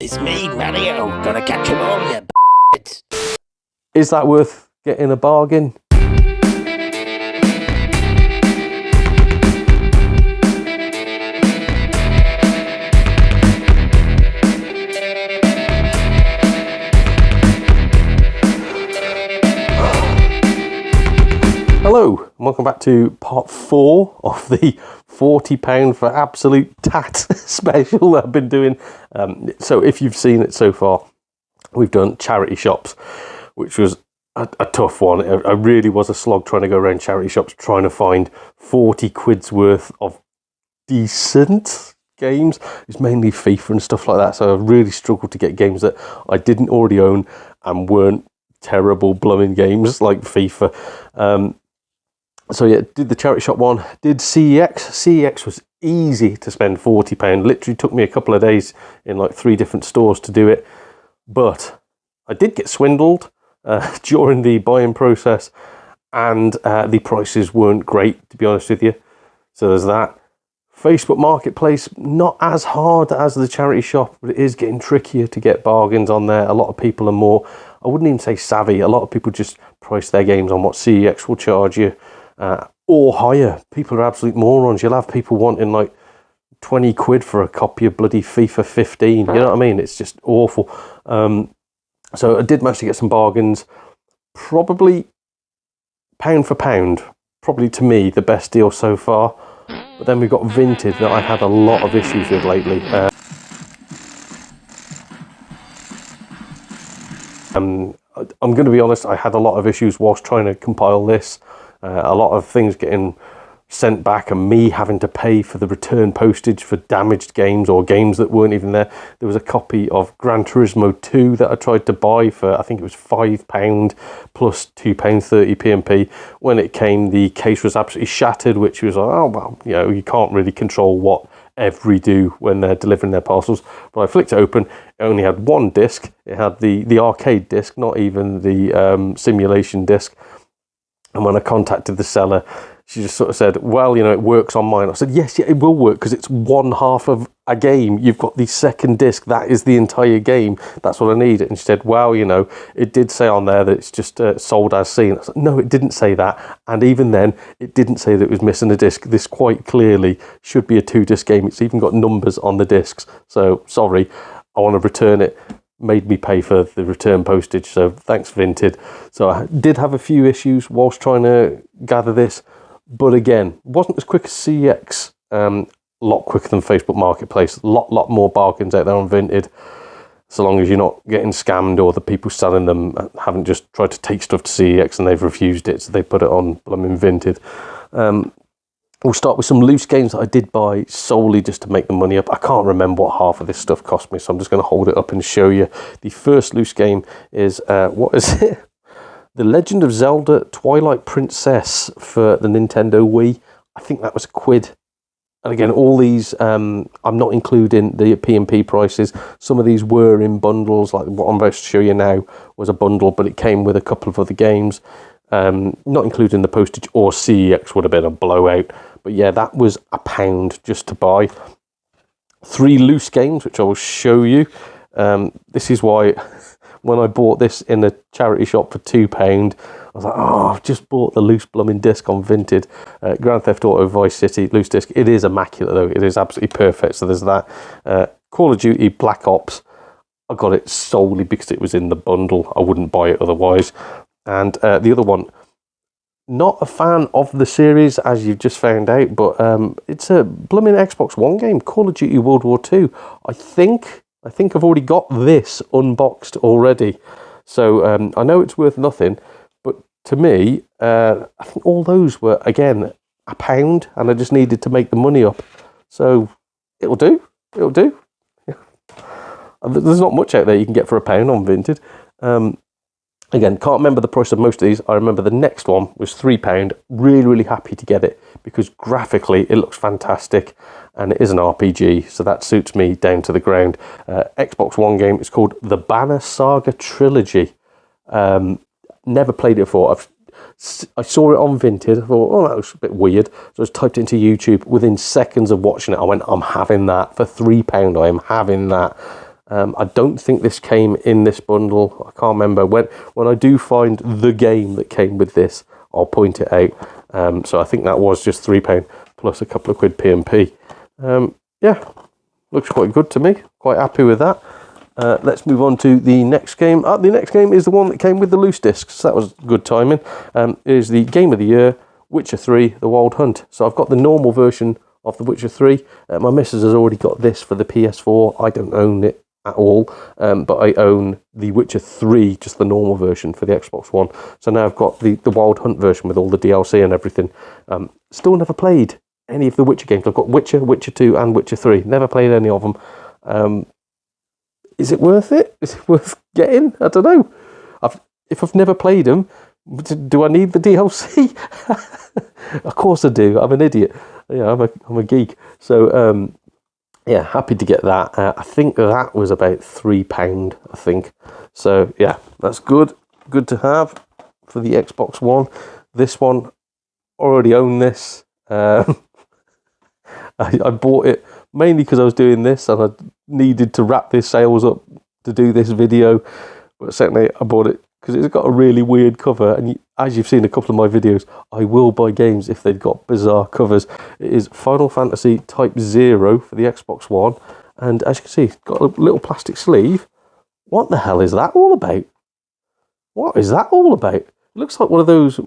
It's me, Mario. Gonna catch 'em all, you b****s. Is that worth getting a bargain? Hello, and welcome back to part 4 of the £40 for absolute tat special that I've been doing. So if you've seen it so far, we've done charity shops, which was a tough one. It really was a slog trying to go around charity shops, trying to find 40 quid's worth of decent games. It's mainly FIFA and stuff like that, so I really struggled to get games that I didn't already own and weren't terrible blooming games like FIFA. So yeah, did the charity shop one, did CEX. CEX was easy to spend £40. Literally took me a couple of days in like 3 different stores to do it. But I did get swindled during the buying process, and the prices weren't great, to be honest with you. So there's that. Facebook Marketplace, not as hard as the charity shop, but it is getting trickier to get bargains on there. A lot of people are more, I wouldn't even say savvy, a lot of people just price their games on what CEX will charge you. Or higher. People are absolute morons. You'll have people wanting like 20 quid for a copy of bloody FIFA 15. You know what I mean? It's just awful. So I did manage to get some bargains. Probably pound for pound. Probably to me the best deal so far. But then we've got Vinted that I've had a lot of issues with lately. I'm going to be honest, I had a lot of issues whilst trying to compile this. A lot of things getting sent back and me having to pay for the return postage for damaged games or games that weren't even there. There was a copy of Gran Turismo 2 that I tried to buy for, I think it was £5 plus £2.30 P&P. When it came, the case was absolutely shattered, which was like, oh, well, you know, you can't really control what every do when they're delivering their parcels. But I flicked it open, it only had one disc. It had the arcade disc, not even the simulation disc. And when I contacted the seller, she just sort of said, well, you know, it works on mine. I said, yes, yeah, it will work because it's one half of a game. You've got the second disc. That is the entire game. That's what I need. And she said, well, you know, it did say on there that it's just sold as seen. I said, no, it didn't say that. And even then, it didn't say that it was missing a disc. This quite clearly should be a 2-disc game. It's even got numbers on the discs. So, sorry, I want to return it. Made me pay for the return postage, so thanks Vinted. So I did have a few issues whilst trying to gather this, but again, wasn't as quick as CEX, a lot quicker than Facebook Marketplace, a lot more bargains out there on Vinted, so long as you're not getting scammed or the people selling them haven't just tried to take stuff to CEX and they've refused it, so they put it on blooming Vinted. We'll start with some loose games that I did buy solely just to make the money up. I can't remember what half of this stuff cost me, so I'm just going to hold it up and show you. The first loose game is, what is it? The Legend of Zelda Twilight Princess for the Nintendo Wii. I think that was £1. And again, all these, I'm not including the P&P prices. Some of these were in bundles, like what I'm about to show you now was a bundle, but it came with a couple of other games. Not including the postage, or CEX would have been a blowout. But yeah, that was £1 just to buy. 3 loose games, which I will show you. This is why when I bought this in a charity shop for £2, I was like, oh, I've just bought the loose blooming disc on Vinted. Grand Theft Auto Vice City, loose disc. It is immaculate though. It is absolutely perfect. So there's that. Call of Duty Black Ops. I got it solely because it was in the bundle. I wouldn't buy it otherwise. And the other one, not a fan of the series, as you've just found out, but it's a blooming Xbox One game, Call of Duty World War II. I think I've already got this unboxed already. So I know it's worth nothing, but to me, I think all those were, again, £1, and I just needed to make the money up. So it'll do. It'll do. There's not much out there you can get for £1 on Vinted. Again, can't remember the price of most of these. I remember the next one was £3. Really, really happy to get it because graphically it looks fantastic and it is an RPG, so that suits me down to the ground. Xbox One game. It's called the Saga Trilogy. Never played it before. I saw it on Vinted. I thought, oh, that was a bit weird. So I just typed it into YouTube. Within seconds of watching it, I went, I'm having that. For £3, I am having that. I don't think this came in this bundle. I can't remember. When I do find the game that came with this, I'll point it out. So I think that was just £3 plus a couple of quid P&P. Yeah, looks quite good to me. Quite happy with that. Let's move on to the next game. The next game is the one that came with the loose discs. So that was good timing. It is the Game of the Year, Witcher 3, The Wild Hunt. So I've got the normal version of The Witcher 3. My missus has already got this for the PS4. I don't own it at all, but I own The Witcher 3, just the normal version for the Xbox One. So now I've got the Wild Hunt version with all the DLC and everything. Still never played any of the Witcher games. I've got Witcher, Witcher 2 and Witcher 3. Never played any of them. Is it worth it? Is it worth getting? I don't know. If I've never played them, do I need the DLC? Of course I do. I'm an idiot. Yeah, I'm a geek. So yeah, happy to get that. I think that was about £3. I think. So yeah, that's good. Good to have for the Xbox One. This one, already own this. I bought it mainly because I was doing this and I needed to wrap this sales up to do this video. But secondly, I bought it because it's got a really weird cover. And as you've seen a couple of my videos, I will buy games if they've got bizarre covers. It is Final Fantasy Type 0 for the Xbox One. And as you can see, it's got a little plastic sleeve. What the hell is that all about? What is that all about? It looks like one of those,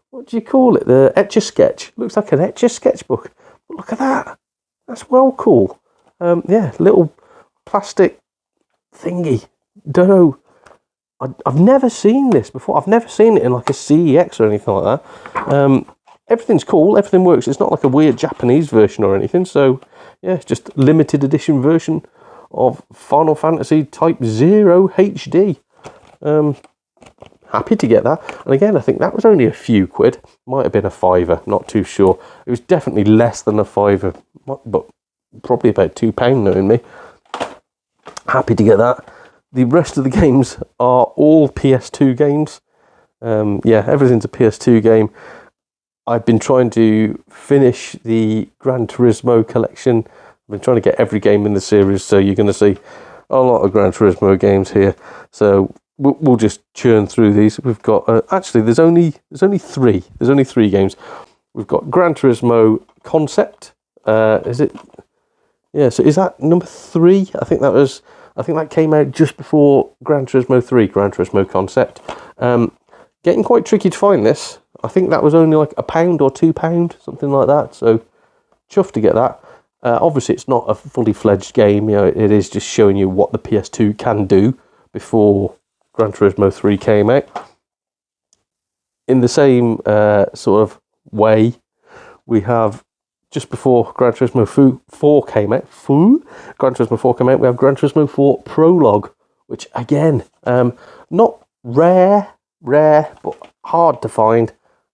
what do you call it? The Etch-a-Sketch. Looks like an Etch-a-Sketch book. But look at that. That's well cool. Yeah, little plastic thingy. Don't know. I've never seen this before. I've never seen it in like a CEX or anything like that. Everything's cool. Everything works. It's not like a weird Japanese version or anything. So, yeah, it's just limited edition version of Final Fantasy Type 0 HD. Happy to get that. And again, I think that was only a few quid. Might have been a £5, not too sure. It was definitely less than a £5, but probably about £2 knowing me. Happy to get that. The rest of the games are all PS2 games. Yeah, everything's a PS2 game. I've been trying to finish the Gran Turismo collection. I've been trying to get every game in the series, so you're going to see a lot of Gran Turismo games here. So we'll just churn through these. We've got actually there's only three. There's only three games. We've got Gran Turismo Concept. Is it? Yeah. So is that number 3? I think that came out just before Gran Turismo 3. Gran Turismo Concept. Getting quite tricky to find this. I think that was only like £1 or £2, something like that. So chuffed to get that. Obviously, it's not a fully fledged game. You know, it is just showing you what the PS2 can do before Gran Turismo 3 came out. In the same sort of way, we have just before Gran Turismo 4 came out. Gran Turismo 4 came out. We have Gran Turismo 4 Prologue, which again, not rare, but hard to find.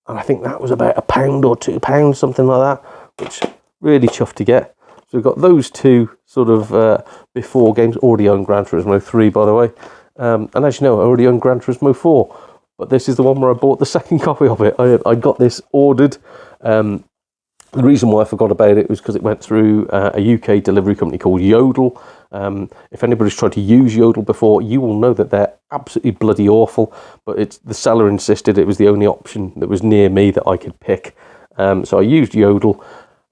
And I think that was about £1 or £2, something like that, which really chuffed to get. So we've got those two sort of before games. Already own Gran Turismo 3, by the way. And as you know, I already own Gran Turismo 4. But this is the one where I bought the second copy of it. I got this ordered. The reason why I forgot about it was because it went through a UK delivery company called Yodel. If anybody's tried to use Yodel before, you will know that they're absolutely bloody awful. But the seller insisted it was the only option that was near me that I could pick. So I used Yodel,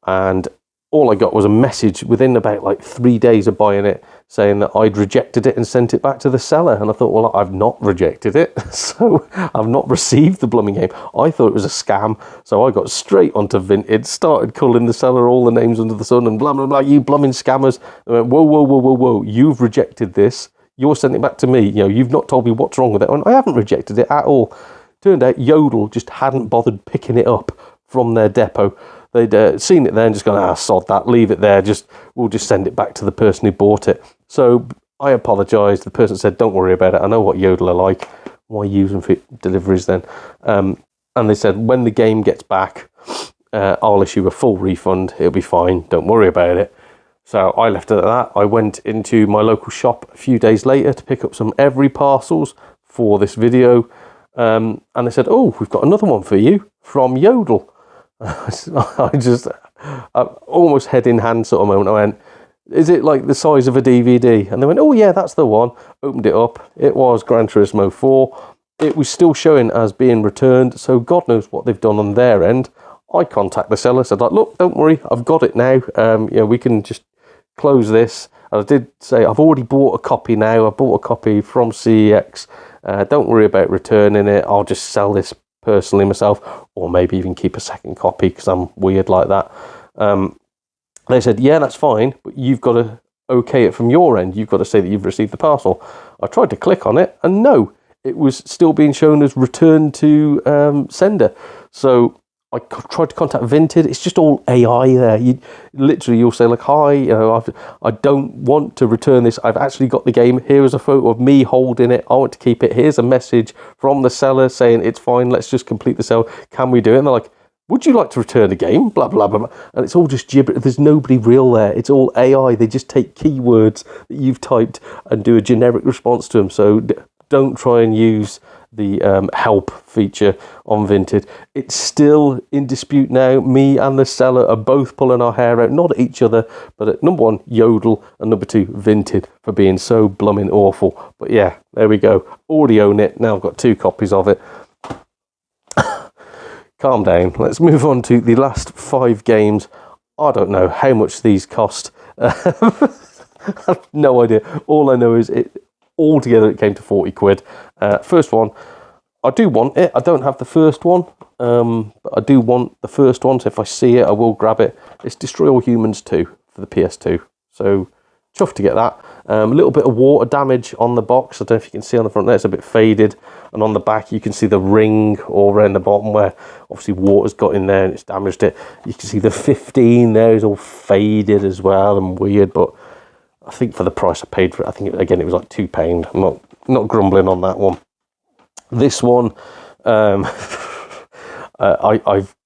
and all I got was a message within about like 3 days of buying it saying that I'd rejected it and sent it back to the seller. And I thought, well, I've not rejected it, so I've not received the blooming game. I thought it was a scam, so I got straight onto Vinted, started calling the seller all the names under the sun and blah, blah, blah, you blooming scammers. They went, whoa, you've rejected this. You're sending it back to me. You know, you've not told me what's wrong with it. And I haven't rejected it at all. Turned out Yodel just hadn't bothered picking it up from their depot. They'd seen it there and just gone, sod that, leave it there, we'll just send it back to the person who bought it. So I apologised. The person said, don't worry about it. I know what Yodel are like. Why use them for deliveries then? And they said, when the game gets back, I'll issue a full refund. It'll be fine. Don't worry about it. So I left it at that. I went into my local shop a few days later to pick up some Every parcels for this video. And they said, "Oh, we've got another one for you from Yodel." I almost head in hand sort of moment. I went, "Is it like the size of a DVD?" And they went, "Oh yeah, that's the one." Opened it up. It was Gran Turismo 4. It was still showing as being returned, so God knows what they've done on their end. I contact the seller, said like, "Look, don't worry, I've got it now. We can just close this." And I did say, "I've already bought a copy now. I bought a copy from CEX. Don't worry about returning it. I'll just sell this personally myself, or maybe even keep a second copy because I'm weird like that." They said, "Yeah, that's fine, but you've got to okay it from your end. You've got to say that you've received the parcel." I tried to click on it, and no, it was still being shown as return to sender. So I tried to contact Vinted. It's just all AI there. You'll say like, "Hi, I don't want to return this. I've actually got the game. Here is a photo of me holding it. I want to keep it. Here's a message from the seller saying it's fine. Let's just complete the sale. Can we do it?" And they're like, "Would you like to return a game?" Blah, blah, blah, blah. And it's all just gibberish. There's nobody real there. It's all AI. They just take keywords that you've typed and do a generic response to them. So don't try and use the help feature on Vinted. It's still in dispute now. Me and the seller are both pulling our hair out, not at each other, but at number one, Yodel, and number two, Vinted, for being so blooming awful. But yeah, there we go. Already own it. Now I've got 2 copies of it. Calm down. Let's move on to the last 5 games. I don't know how much these cost. I have no idea. All I know is altogether it came to 40 quid. First one, I do want it. I don't have the first one, but I do want the first one, so if I see it, I will grab it. It's Destroy All Humans 2 for the PS2, so chuffed to get that. A little bit of water damage on the box. I don't know if you can see on the front there, it's a bit faded, and on the back you can see the ring all around the bottom where obviously water's got in there and it's damaged it. You can see the 15 there is all faded as well and weird, but I think for the price I paid for it, I think again it was like £2. I'm not grumbling on that one. This one, I've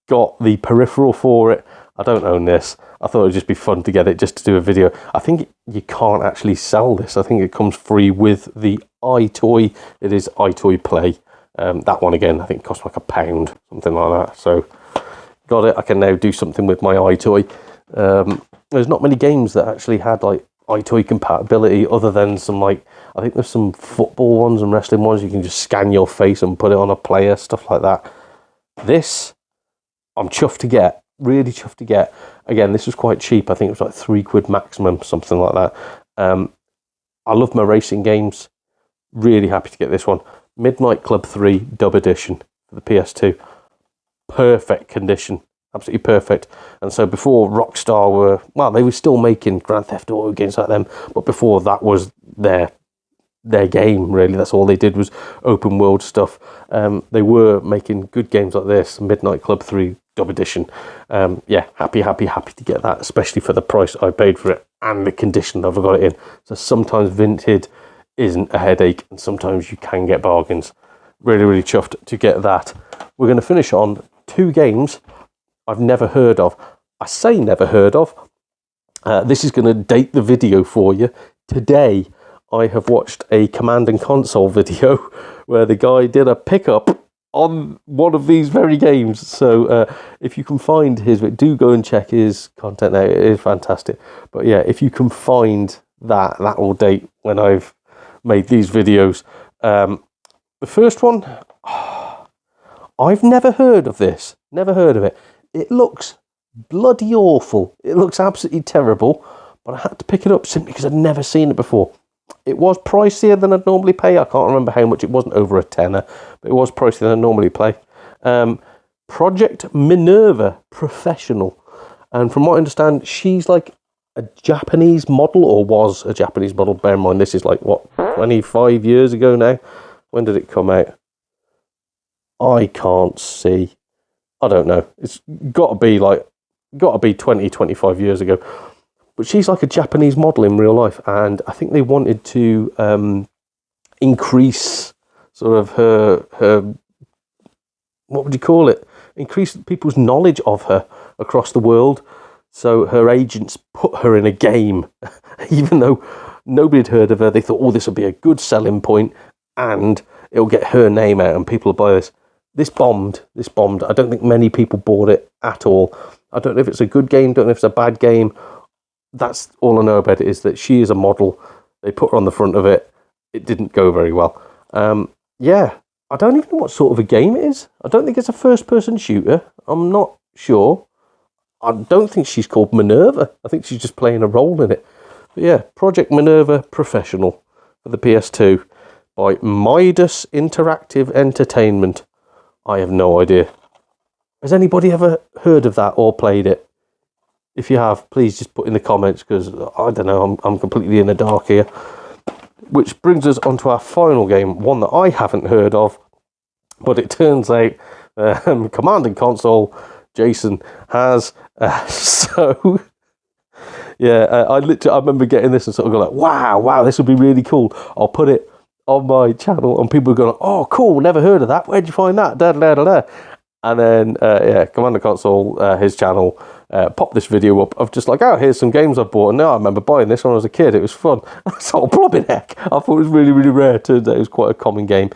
got the peripheral for it. I don't own this. I thought it'd just be fun to get it just to do a video. I think you can't actually sell this. I think it comes free with the iToy. It is iToy Play. That one again, I think cost like £1, something like that. So got it. I can now do something with my iToy. There's not many games that actually had like iToy compatibility other than some like, I think there's some football ones and wrestling ones. You can just scan your face and put it on a player, stuff like that. This, I'm chuffed to get. Really chuffed to get. Again, this was quite cheap. I think it was like £3 maximum, something like that. I love my racing games. Really happy to get this one. Midnight Club 3 Dub Edition for the PS2. Perfect condition. Absolutely perfect. And so before Rockstar they were still making Grand Theft Auto games like them, but before that was their game, really. That's all they did was open world stuff. They were making good games like this, Midnight Club 3 Dub Edition. Happy to get that, especially for the price I paid for it and the condition that I've got it in. So sometimes Vinted isn't a headache, and sometimes you can get bargains. Really, really chuffed to get that. We're going to finish on 2 games I've never heard of. I say never heard of. This is going to date the video for you. Today, I have watched a Command and Console video where the guy did a pickup on one of these very games. So if you can find do go and check his content out. It is fantastic. But yeah, if you can find that will date when I've made these videos. The first one, I've never heard of this. Never heard of it. It looks bloody awful. It looks absolutely terrible. But I had to pick it up simply because I'd never seen it before. It was pricier than I'd normally pay. I can't remember how much. It wasn't over a tenner, but it was pricier than I'd normally pay. Project Minerva Professional. And from what I understand, she's like a Japanese model, or was a Japanese model. Bear in mind, this is like, 25 years ago now? When did it come out? I can't see. I don't know. It's got to be 20, 25 years ago. But she's like a Japanese model in real life, and I think they wanted to increase sort of her what would you call it? Increase people's knowledge of her across the world. So her agents put her in a game, even though nobody had heard of her. They thought, this would be a good selling point, and it'll get her name out and people will buy this. This bombed. I don't think many people bought it at all. I don't know if it's a good game, don't know if it's a bad game. That's all I know about it, is that she is a model. They put her on the front of it. It didn't go very well. Yeah, I don't even know what sort of a game it is. I don't think it's a first-person shooter. I'm not sure. I don't think she's called Minerva. I think she's just playing a role in it. But yeah, Project Minerva Professional for the PS2 by Midas Interactive Entertainment. I have no idea. Has anybody ever heard of that or played it? If you have, please just put in the comments, because I don't know, I'm completely in the dark here. Which brings us on to our final game, one that I haven't heard of, but it turns out Command and Console Jason has. So yeah, I remember getting this and sort of going like, wow, this would be really cool. I'll put it on my channel, and people are going, oh, cool, never heard of that. Where'd you find that? Da, da, da, da. And then, Command and Console, his channel, popped this video up of just like, oh, here's some games I bought. And now I remember buying this when I was a kid. It was fun. So, blobbing heck. I thought it was really, really rare. Turns out it was quite a common game.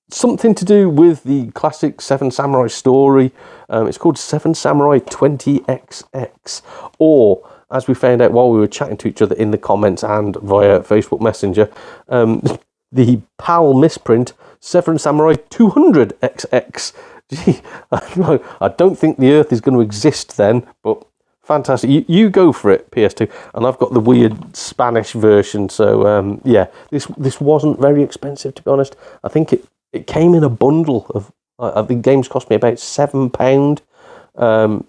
Something to do with the classic Seven Samurai story. It's called Seven Samurai 20XX. Or, as we found out while we were chatting to each other in the comments and via Facebook Messenger, the PAL misprint, Seven Samurai 200XX. Gee, I don't think the Earth is going to exist then, but fantastic. You go for it, PS2. And I've got the weird Spanish version, so yeah, this wasn't very expensive, to be honest. I think it came in a bundle of, I think games cost me about £7.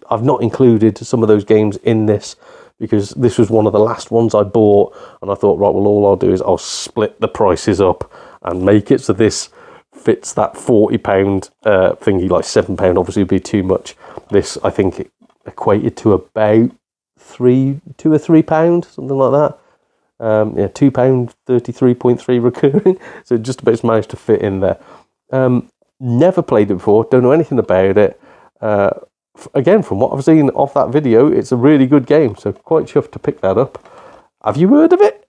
I've not included some of those games in this, because this was one of the last ones I bought, and I thought, right, well, all I'll do is I'll split the prices up and make it so this fits that £40 thingy. Like £7 obviously would be too much. This, I think, it equated to about £2 or £3, something like that. Yeah, £2, 33.3 recurring. So it just about managed to fit in there. Never played it before, don't know anything about it. Again, from what I've seen off that video, it's a really good game, so quite chuffed to pick that up. Have you heard of it?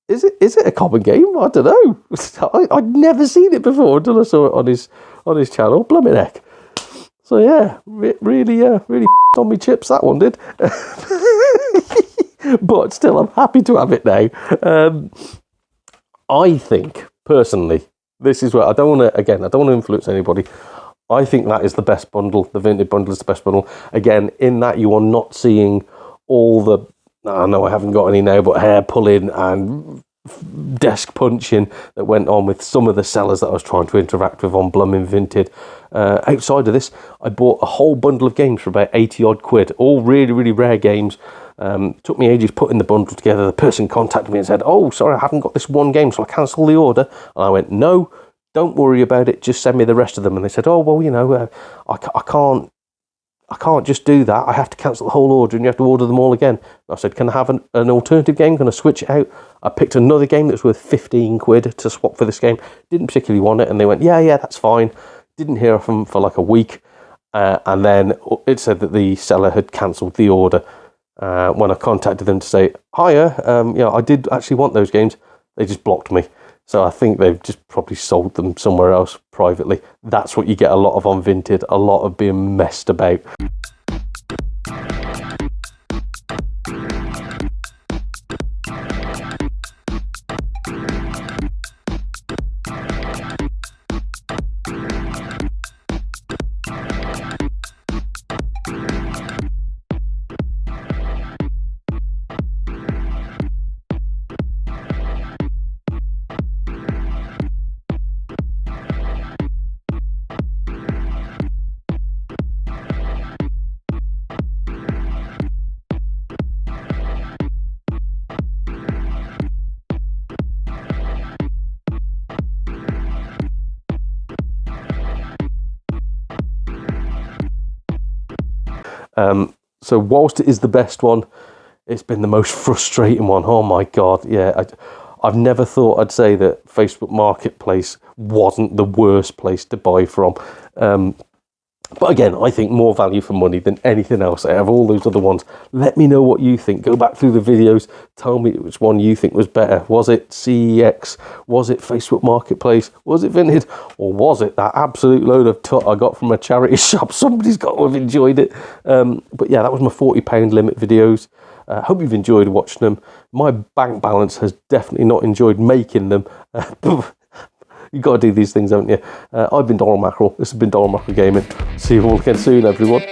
Is it a common game? I don't know. I'd never seen it before until I saw it on his channel. Blimey heck. So yeah, really on me chips, that one did. But still, I'm happy to have it now. I think, personally, this is where I don't want to influence anybody. I think that is the best bundle. The Vinted bundle is the best bundle. Again, in that you are not seeing all the, I know I haven't got any now, but hair pulling and desk punching that went on with some of the sellers that I was trying to interact with on Blum and Vinted. Outside of this, I bought a whole bundle of games for about 80 odd quid. All really, really rare games. Took me ages putting the bundle together. The person contacted me and said, oh, sorry, I haven't got this one game, so I cancel the order. And I went, no, don't worry about it, just send me the rest of them. And they said, oh, well, you know, I can't just do that. I have to cancel the whole order and you have to order them all again. I said, can I have an alternative game? Can I switch it out? I picked another game that was worth 15 quid to swap for this game. Didn't particularly want it. And they went, yeah, that's fine. Didn't hear from them for like a week. And then it said that the seller had cancelled the order. When I contacted them to say, hiya, I did actually want those games, they just blocked me. So I think they've just probably sold them somewhere else privately. That's what you get a lot of on Vinted, a lot of being messed about. So whilst it is the best one, it's been the most frustrating one. Oh my God, yeah. I've never thought I'd say that Facebook Marketplace wasn't the worst place to buy from. But again, I think more value for money than anything else out of all those other ones. Let me know what you think. Go back through the videos. Tell me which one you think was better. Was it CEX? Was it Facebook Marketplace? Was it Vinted? Or was it that absolute load of tut I got from a charity shop? Somebody's got to have enjoyed it. But yeah, that was my £40 limit videos. Hope you've enjoyed watching them. My bank balance has definitely not enjoyed making them. You've got to do these things, haven't you? I've been Donald Mackerel. This has been Donald Mackerel Gaming. See you all again soon, everyone.